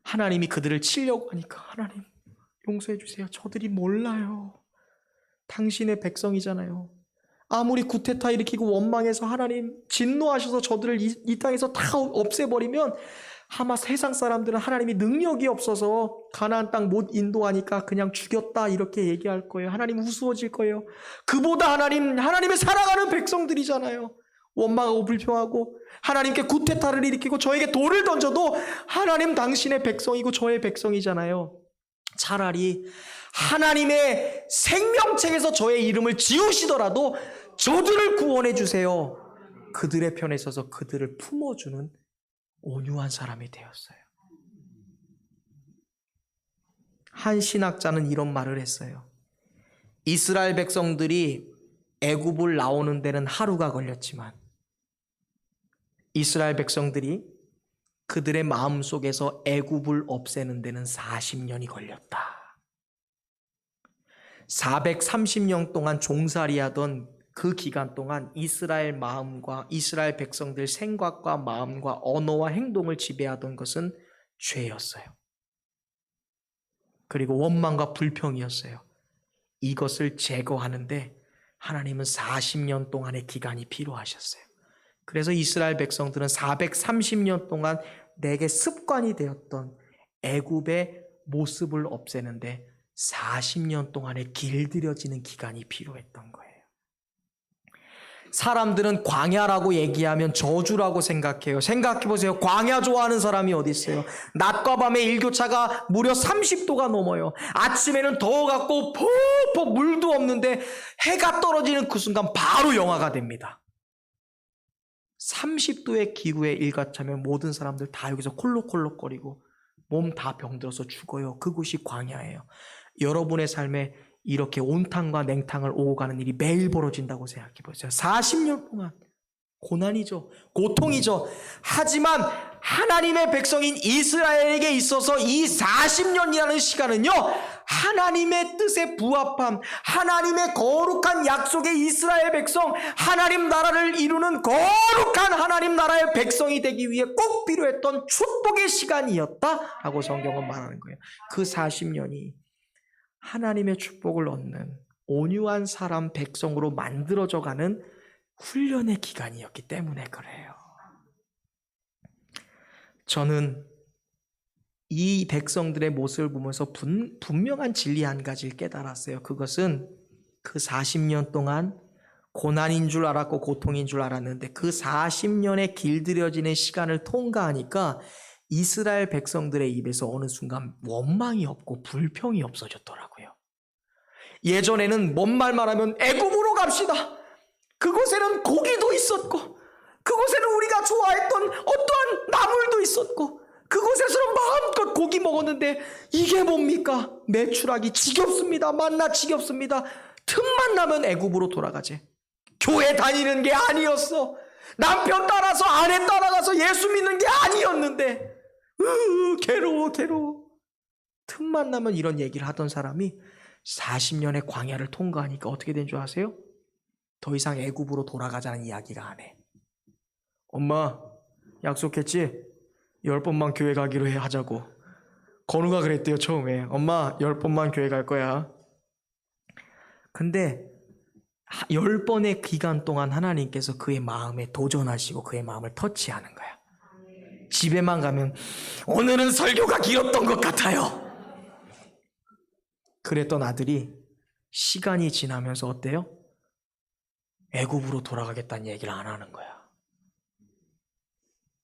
하나님이 그들을 치려고 하니까 하나님 용서해 주세요. 저들이 몰라요. 당신의 백성이잖아요. 아무리 구테타 일으키고 원망해서 하나님 진노하셔서 저들을 이 땅에서 다 없애버리면 아마 세상 사람들은 하나님이 능력이 없어서 가나안 땅 못 인도하니까 그냥 죽였다 이렇게 얘기할 거예요. 하나님 우스워질 거예요. 그보다 하나님의 사랑하는 백성들이잖아요. 원망하고 불평하고 하나님께 구테타를 일으키고 저에게 돌을 던져도 하나님 당신의 백성이고 저의 백성이잖아요. 차라리 하나님의 생명책에서 저의 이름을 지우시더라도 저들을 구원해 주세요. 그들의 편에 서서 그들을 품어주는 온유한 사람이 되었어요. 한 신학자는 이런 말을 했어요. 이스라엘 백성들이 애굽을 나오는 데는 하루가 걸렸지만 이스라엘 백성들이 그들의 마음속에서 애굽을 없애는 데는 40년이 걸렸다. 430년 동안 종살이하던 그 기간 동안 이스라엘 마음과 이스라엘 백성들 생각과 마음과 언어와 행동을 지배하던 것은 죄였어요. 그리고 원망과 불평이었어요. 이것을 제거하는데 하나님은 40년 동안의 기간이 필요하셨어요. 그래서 이스라엘 백성들은 430년 동안 내게 습관이 되었던 애굽의 모습을 없애는데 40년 동안의 길들여지는 기간이 필요했던 거예요. 사람들은 광야라고 얘기하면 저주라고 생각해요. 생각해 보세요. 광야 좋아하는 사람이 어디 있어요? 낮과 밤의 일교차가 무려 30도가 넘어요. 아침에는 더워갖고 퍽퍽 물도 없는데 해가 떨어지는 그 순간 바로 영하가 됩니다. 30도의 기후에 일교차면 모든 사람들 다 여기서 콜록콜록거리고 몸 다 병들어서 죽어요. 그곳이 광야예요. 여러분의 삶에 이렇게 온탕과 냉탕을 오고 가는 일이 매일 벌어진다고 생각해 보세요. 40년 동안 고난이죠. 고통이죠. 하지만 하나님의 백성인 이스라엘에게 있어서 이 40년이라는 시간은요, 하나님의 뜻에 부합함, 하나님의 거룩한 약속의 이스라엘 백성, 하나님 나라를 이루는 거룩한 하나님 나라의 백성이 되기 위해 꼭 필요했던 축복의 시간이었다라고 성경은 말하는 거예요. 그 40년이 하나님의 축복을 얻는 온유한 사람 백성으로 만들어져가는 훈련의 기간이었기 때문에 그래요. 저는 이 백성들의 모습을 보면서 분명한 진리 한 가지를 깨달았어요. 그것은 그 40년 동안 고난인 줄 알았고 고통인 줄 알았는데 그 40년의 길들여지는 시간을 통과하니까 이스라엘 백성들의 입에서 어느 순간 원망이 없고 불평이 없어졌더라고요. 예전에는 뭔 말만 하면 애굽으로 갑시다. 그곳에는 고기도 있었고 그곳에는 우리가 좋아했던 어떠한 나물도 있었고 그곳에서는 마음껏 고기 먹었는데 이게 뭡니까? 메추라기 지겹습니다. 만나 지겹습니다. 틈만 나면 애굽으로 돌아가지. 교회 다니는 게 아니었어. 남편 따라서 아내 따라가서 예수 믿는 게 아니었는데 괴로워. 틈만 나면 이런 얘기를 하던 사람이 40년의 광야를 통과하니까 어떻게 된 줄 아세요? 더 이상 애굽으로 돌아가자는 이야기가 안 해. 엄마 약속했지? 10번만 교회 가기로 하자고. 건우가 그랬대요. 처음에. 엄마 10번만 교회 갈 거야. 근데 10번의 기간 동안 하나님께서 그의 마음에 도전하시고 그의 마음을 터치하는 거야. 집에만 가면 오늘은 설교가 길었던 것 같아요. 그랬던 아들이 시간이 지나면서 어때요? 애굽으로 돌아가겠다는 얘기를 안 하는 거야.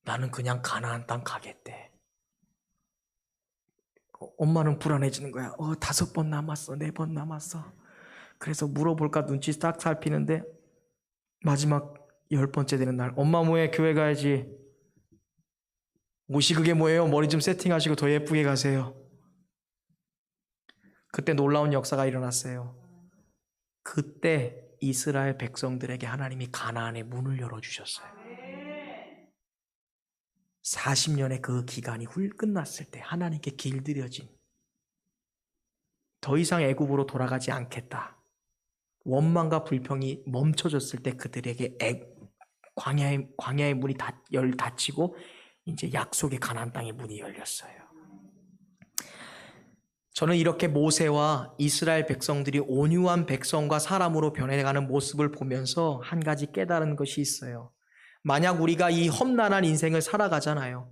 나는 그냥 가나안 땅 가겠대. 엄마는 불안해지는 거야. 5번 남았어. 4번 남았어. 그래서 물어볼까 눈치 딱 살피는데 마지막 10번째 되는 날, 엄마 뭐해? 교회 가야지. 옷이 그게 뭐예요? 머리 좀 세팅하시고 더 예쁘게 가세요. 그때 놀라운 역사가 일어났어요. 그때 이스라엘 백성들에게 하나님이 가나안의 문을 열어주셨어요. 40년의 그 기간이 끝났을 때 하나님께 길들여진, 더 이상 애굽으로 돌아가지 않겠다, 원망과 불평이 멈춰졌을 때 그들에게 광야의 문이 닫히고 이제 약속의 가나안 땅의 문이 열렸어요. 저는 이렇게 모세와 이스라엘 백성들이 온유한 백성과 사람으로 변해가는 모습을 보면서 한 가지 깨달은 것이 있어요. 만약 우리가 이 험난한 인생을 살아가잖아요.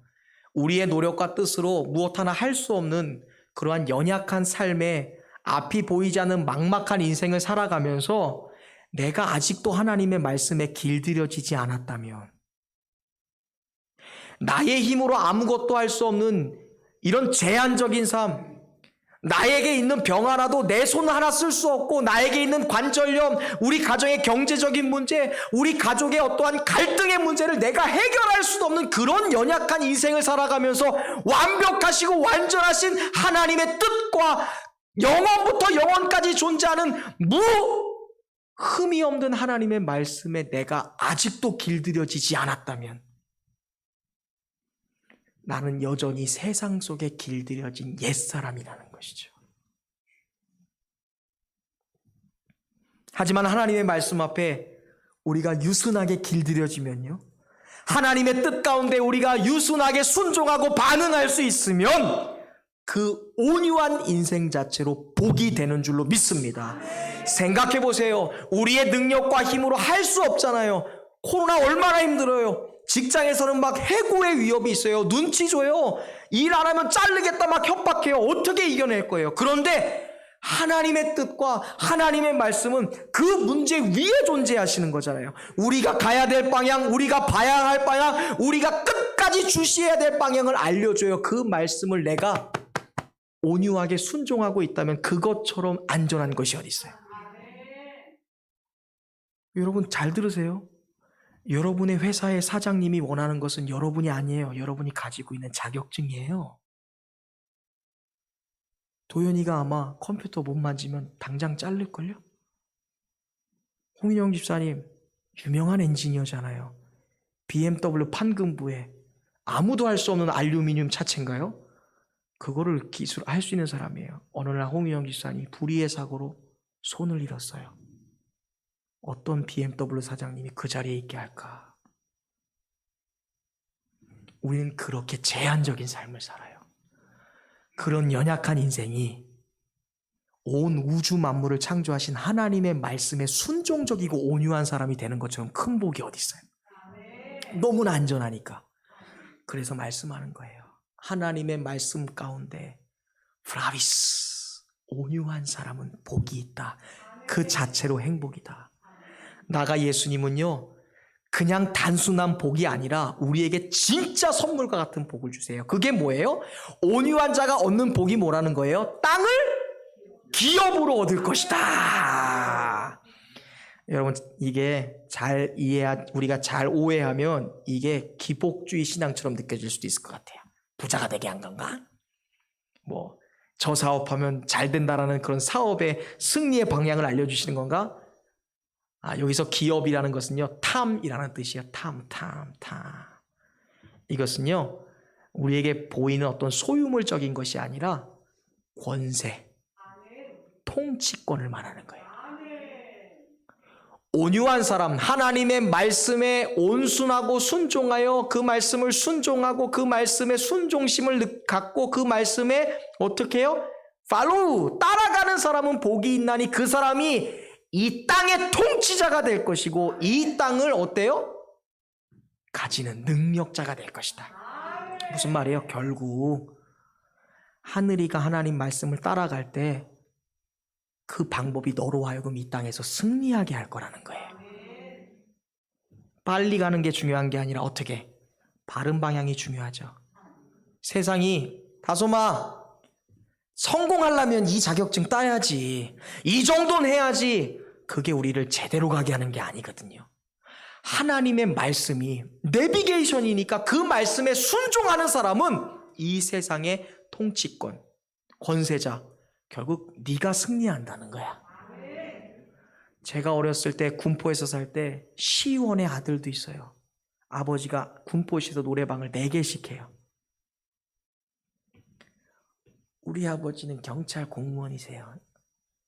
우리의 노력과 뜻으로 무엇 하나 할 수 없는 그러한 연약한 삶에 앞이 보이지 않는 막막한 인생을 살아가면서 내가 아직도 하나님의 말씀에 길들여지지 않았다면, 나의 힘으로 아무것도 할 수 없는 이런 제한적인 삶, 나에게 있는 병 하나도 내 손 하나 쓸 수 없고, 나에게 있는 관절염, 우리 가정의 경제적인 문제, 우리 가족의 어떠한 갈등의 문제를 내가 해결할 수도 없는 그런 연약한 인생을 살아가면서 완벽하시고 완전하신 하나님의 뜻과 영원부터 영원까지 존재하는 흠이 없는 하나님의 말씀에 내가 아직도 길들여지지 않았다면, 나는 여전히 세상 속에 길들여진 옛사람이라는 것이죠. 하지만 하나님의 말씀 앞에 우리가 유순하게 길들여지면요, 하나님의 뜻 가운데 우리가 유순하게 순종하고 반응할 수 있으면 그 온유한 인생 자체로 복이 되는 줄로 믿습니다. 생각해 보세요. 우리의 능력과 힘으로 할 수 없잖아요. 코로나 얼마나 힘들어요. 직장에서는 막 해고의 위협이 있어요. 눈치 줘요. 일 안 하면 자르겠다 막 협박해요. 어떻게 이겨낼 거예요? 그런데 하나님의 뜻과 하나님의 말씀은 그 문제 위에 존재하시는 거잖아요. 우리가 가야 될 방향, 우리가 봐야 할 방향, 우리가 끝까지 주시해야 될 방향을 알려줘요. 그 말씀을 내가 온유하게 순종하고 있다면 그것처럼 안전한 것이 어디 있어요? 여러분 잘 들으세요. 여러분의 회사의 사장님이 원하는 것은 여러분이 아니에요. 여러분이 가지고 있는 자격증이에요. 도현이가 아마 컴퓨터 못 만지면 당장 자를걸요? 홍인영 집사님 유명한 엔지니어잖아요. BMW 판금부에 아무도 할 수 없는 알루미늄 차체인가요? 그거를 할 수 있는 사람이에요. 어느 날 홍인영 집사님이 불의의 사고로 손을 잃었어요. 어떤 BMW 사장님이 그 자리에 있게 할까? 우리는 그렇게 제한적인 삶을 살아요. 그런 연약한 인생이 온 우주 만물을 창조하신 하나님의 말씀에 순종적이고 온유한 사람이 되는 것처럼 큰 복이 어디 있어요? 너무나 안전하니까. 그래서 말씀하는 거예요. 하나님의 말씀 가운데 프라비스, 온유한 사람은 복이 있다. 그 자체로 행복이다. 나가 예수님은요, 그냥 단순한 복이 아니라 우리에게 진짜 선물과 같은 복을 주세요. 그게 뭐예요? 온유한 자가 얻는 복이 뭐라는 거예요? 땅을 기업으로 얻을 것이다. 여러분 이게 우리가 잘 오해하면 이게 기복주의 신앙처럼 느껴질 수도 있을 것 같아요. 부자가 되게 한 건가? 뭐 저 사업하면 잘 된다라는 그런 사업의 승리의 방향을 알려주시는 건가? 여기서 기업이라는 것은요, 탐이라는 뜻이에요. 탐. 이것은요, 우리에게 보이는 어떤 소유물적인 것이 아니라 권세, 통치권을 말하는 거예요. 온유한 사람, 하나님의 말씀에 온순하고 순종하여 그 말씀을 순종하고 그 말씀에 순종심을 갖고 그 말씀에 어떻게 해요? 팔로우, 따라가는 사람은 복이 있나니 그 사람이 이 땅의 통치자가 될 것이고 이 땅을 어때요? 가지는 능력자가 될 것이다. 무슨 말이에요? 결국 하늘이가 하나님 말씀을 따라갈 때 그 방법이 너로 하여금 이 땅에서 승리하게 할 거라는 거예요. 빨리 가는 게 중요한 게 아니라 어떻게? 바른 방향이 중요하죠. 세상이 다솜아 성공하려면 이 자격증 따야지, 이 정도는 해야지, 그게 우리를 제대로 가게 하는 게 아니거든요. 하나님의 말씀이 내비게이션이니까 그 말씀에 순종하는 사람은 이 세상의 통치권, 권세자, 결국 네가 승리한다는 거야. 제가 어렸을 때 군포에서 살 때 시의원의 아들도 있어요. 아버지가 군포시에서 노래방을 4개씩 해요. 우리 아버지는 경찰 공무원이세요.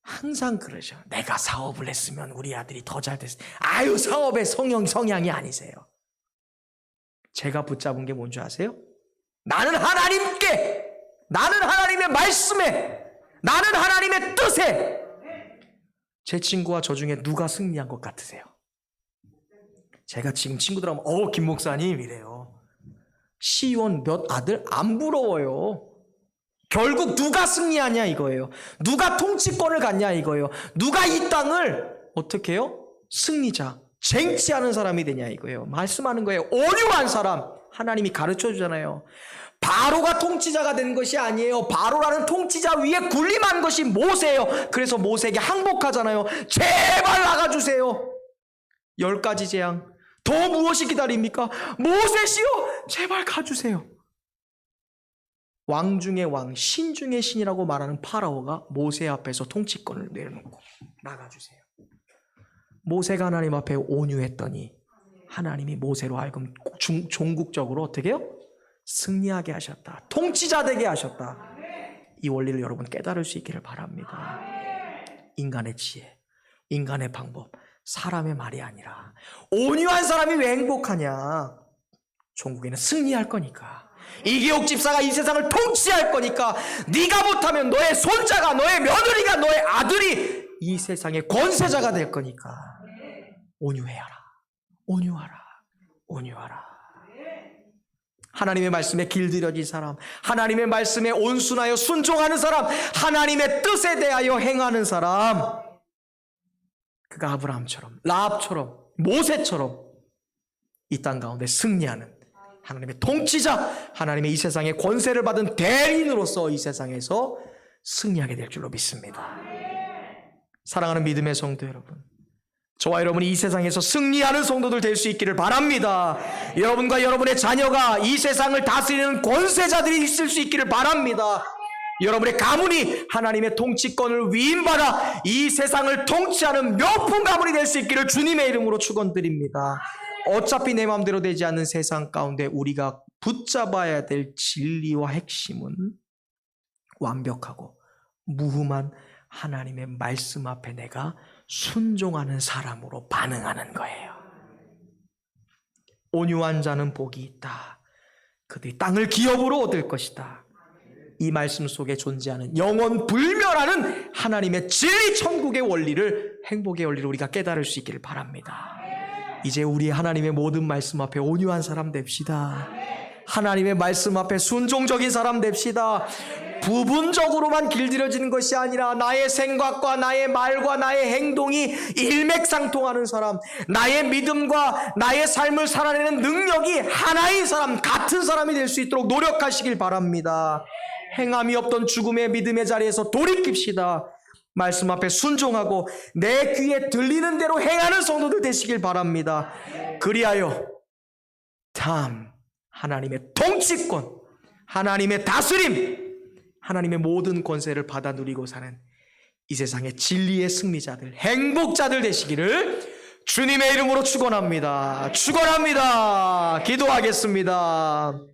항상 그러셔. 내가 사업을 했으면 우리 아들이 더 잘 됐어. 아유, 사업의 성향이 아니세요. 제가 붙잡은 게 뭔지 아세요? 나는 하나님께, 나는 하나님의 말씀에, 나는 하나님의 뜻에. 제 친구와 저 중에 누가 승리한 것 같으세요? 제가 지금 친구들하고 김 목사님 이래요. 시의원 몇 아들 안 부러워요. 결국 누가 승리하냐 이거예요. 누가 통치권을 갖냐 이거예요. 누가 이 땅을 어떻게 해요? 승리자, 쟁취하는 사람이 되냐 이거예요. 말씀하는 거예요. 온유한 사람, 하나님이 가르쳐 주잖아요. 바로가 통치자가 된 것이 아니에요. 바로라는 통치자 위에 군림한 것이 모세예요. 그래서 모세에게 항복하잖아요. 제발 나가주세요. 10가지 재앙, 더 무엇이 기다립니까? 모세시여 제발 가주세요. 왕 중의 왕, 신 중의 신이라고 말하는 파라오가 모세 앞에서 통치권을 내려놓고 나가주세요. 모세가 하나님 앞에 온유했더니 하나님이 모세로 하여금 종국적으로 어떻게 해요? 승리하게 하셨다. 통치자 되게 하셨다. 이 원리를 여러분 깨달을 수 있기를 바랍니다. 인간의 지혜, 인간의 방법, 사람의 말이 아니라 온유한 사람이 왜 행복하냐? 종국에는 승리할 거니까. 이기옥 집사가 이 세상을 통치할 거니까. 네가 못하면 너의 손자가, 너의 며느리가, 너의 아들이 이 세상의 권세자가 될 거니까. 온유해야라. 온유하라. 온유하라. 하나님의 말씀에 길들여진 사람, 하나님의 말씀에 온순하여 순종하는 사람, 하나님의 뜻에 대하여 행하는 사람, 그가 아브라함처럼, 라합처럼, 모세처럼 이 땅 가운데 승리하는 하나님의 통치자, 하나님의 이 세상의 권세를 받은 대리인으로서 이 세상에서 승리하게 될 줄로 믿습니다. 사랑하는 믿음의 성도 여러분, 저와 여러분이 이 세상에서 승리하는 성도들 될 수 있기를 바랍니다. 여러분과 여러분의 자녀가 이 세상을 다스리는 권세자들이 있을 수 있기를 바랍니다. 여러분의 가문이 하나님의 통치권을 위임받아 이 세상을 통치하는 명품 가문이 될 수 있기를 주님의 이름으로 축원드립니다. 어차피 내 마음대로 되지 않는 세상 가운데 우리가 붙잡아야 될 진리와 핵심은 완벽하고 무흠한 하나님의 말씀 앞에 내가 순종하는 사람으로 반응하는 거예요. 온유한 자는 복이 있다. 그들이 땅을 기업으로 얻을 것이다. 이 말씀 속에 존재하는 영원 불멸하는 하나님의 진리 천국의 원리를, 행복의 원리를 우리가 깨달을 수 있기를 바랍니다. 이제 우리 하나님의 모든 말씀 앞에 온유한 사람 됩시다. 하나님의 말씀 앞에 순종적인 사람 됩시다. 부분적으로만 길들여지는 것이 아니라 나의 생각과 나의 말과 나의 행동이 일맥상통하는 사람, 나의 믿음과 나의 삶을 살아내는 능력이 하나인 사람, 같은 사람이 될 수 있도록 노력하시길 바랍니다. 행함이 없던 죽음의 믿음의 자리에서 돌이킵시다. 말씀 앞에 순종하고 내 귀에 들리는 대로 행하는 성도들 되시길 바랍니다. 그리하여 참 하나님의 통치권, 하나님의 다스림, 하나님의 모든 권세를 받아 누리고 사는 이 세상의 진리의 승리자들, 행복자들 되시기를 주님의 이름으로 축원합니다. 축원합니다. 기도하겠습니다.